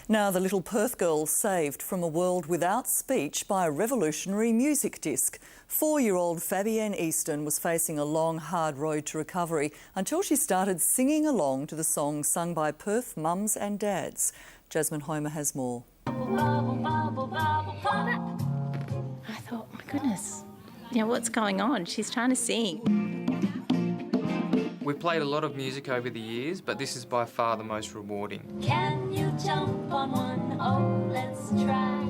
Now, the little Perth girl saved from a world without speech by a revolutionary music disc. 4-year-old Fabienne Easton was facing a long, hard road to recovery until she started singing along to the songs sung by Perth mums and dads. Jasmine Homer has more. I thought, my goodness, what's going on? She's trying to sing. We've played a lot of music over the years, but this is by far the most rewarding. Can you jump on one? Oh, let's try.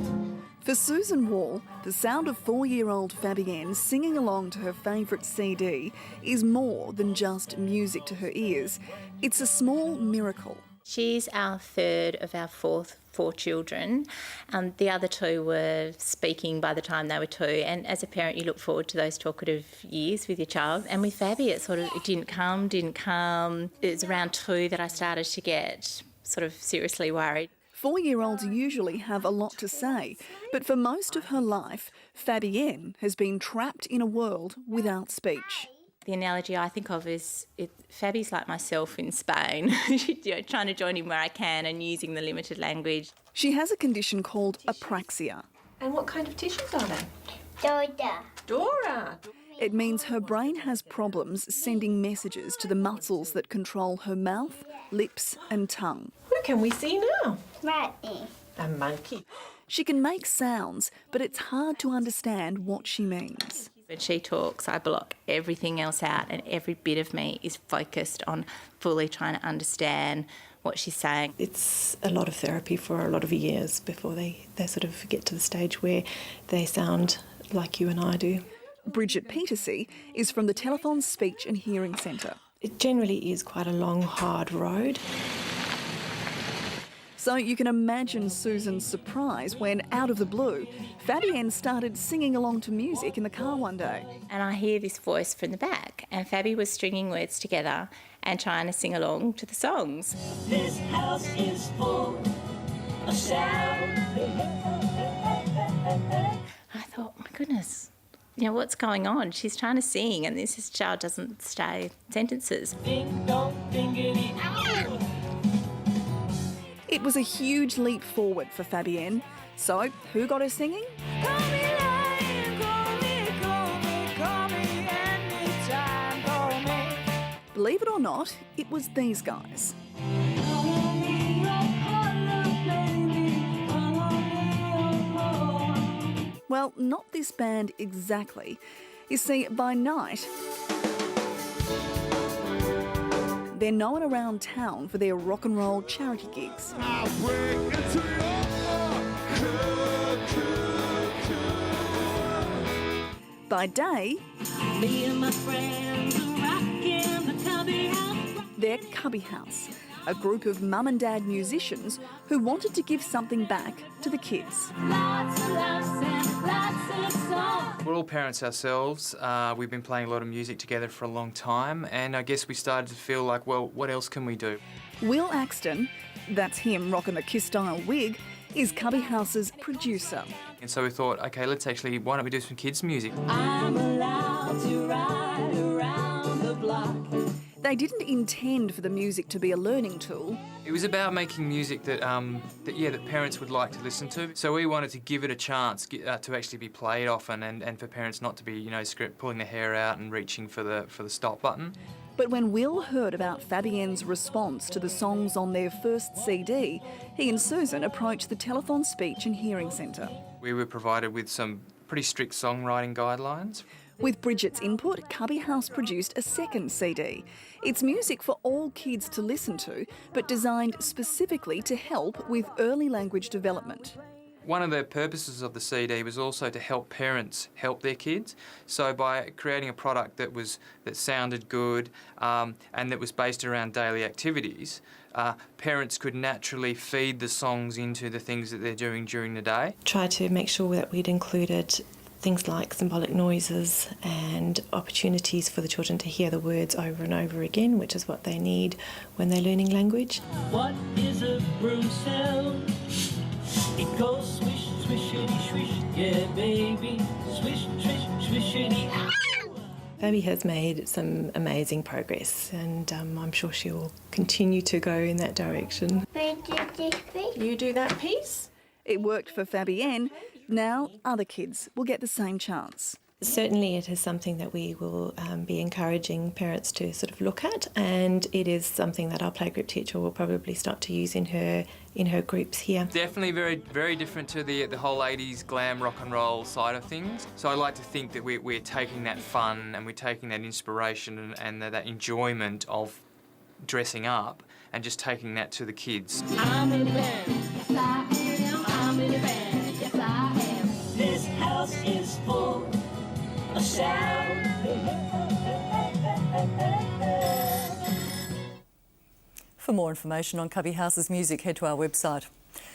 For Susan Wall, the sound of 4-year-old Fabienne singing along to her favourite CD is more than just music to her ears. It's a small miracle. She's our third of our four children. The other two were speaking by the time they were 2, and as a parent you look forward to those talkative years with your child. And with Fabi it didn't come. It was around 2 that I started to get sort of seriously worried. 4-year-olds usually have a lot to say, but for most of her life, Fabienne has been trapped in a world without speech. The analogy I think of is Fabi's like myself in Spain, trying to join in where I can and using the limited language. She has a condition called apraxia. And what kind of tissues are they? Dora. It means her brain has problems sending messages to the muscles that control her mouth, lips and tongue. Who can we see now? Monkey. A monkey. She can make sounds, but it's hard to understand what she means. When she talks, I block everything else out and every bit of me is focused on fully trying to understand what she's saying. It's a lot of therapy for a lot of years before they sort of get to the stage where they sound like you and I do. Bridget Petersey is from the Telethon Speech and Hearing Centre. It generally is quite a long, hard road. So you can imagine Susan's surprise when, out of the blue, Fabienne started singing along to music in the car one day. And I hear this voice from the back, and Fabi was stringing words together and trying to sing along to the songs. This house is full of sound. I thought, my goodness, what's going on? She's trying to sing and this child doesn't say sentences. Ding dong, dingity, ow! It was a huge leap forward for Fabienne. So, who got her singing? Call me lying, call me anytime, call me. Believe it or not, it was these guys. Well, not this band exactly. You see, by night, they're known around town for their rock and roll charity gigs. By day, Me and my friends are rocking the Cubbihouse. they're Cubbihouse, a group of mum and dad musicians who wanted to give something back to the kids. Lots of laughs and lots of songs. We're all parents ourselves. We've been playing a lot of music together for a long time, and I guess we started to feel like, well, what else can we do? Will Axton, that's him rocking the Kiss-style wig, is Cubbyhouse's producer. And so we thought, okay, why don't we do some kids' music? I'm allowed to ride around the block. They didn't intend for the music to be a learning tool. It was about making music that parents would like to listen to. So we wanted to give it a chance to actually be played often, and for parents not to be, pulling their hair out and reaching for the stop button. But when Will heard about Fabienne's response to the songs on their first CD, he and Susan approached the Telethon Speech and Hearing Centre. We were provided with some pretty strict songwriting guidelines. With Bridget's input, Cubbihouse produced a second CD. It's music for all kids to listen to, but designed specifically to help with early language development. One of the purposes of the CD was also to help parents help their kids. So by creating a product that sounded good and that was based around daily activities, parents could naturally feed the songs into the things that they're doing during the day. Try to make sure that we'd included things like symbolic noises and opportunities for the children to hear the words over and over again, which is what they need when they're learning language. What is a broom cell? It goes swish, swishity, swish, yeah, baby. Swish, swish, swishity, ow! Fabi has made some amazing progress, and I'm sure she will continue to go in that direction. You do that piece? It worked for Fabienne. Now other kids will get the same chance. Certainly it is something that we will be encouraging parents to sort of look at, and it is something that our playgroup teacher will probably start to use in her groups here. Definitely very different to the whole 80s glam rock and roll side of things. So I like to think that we're taking that fun and we're taking that inspiration and that enjoyment of dressing up and just taking that to the kids. I'm in a band. Yes, I am. I'm in a band. Yes, I am. This house is full of sound. For more information on Cubbyhouse's music, head to our website.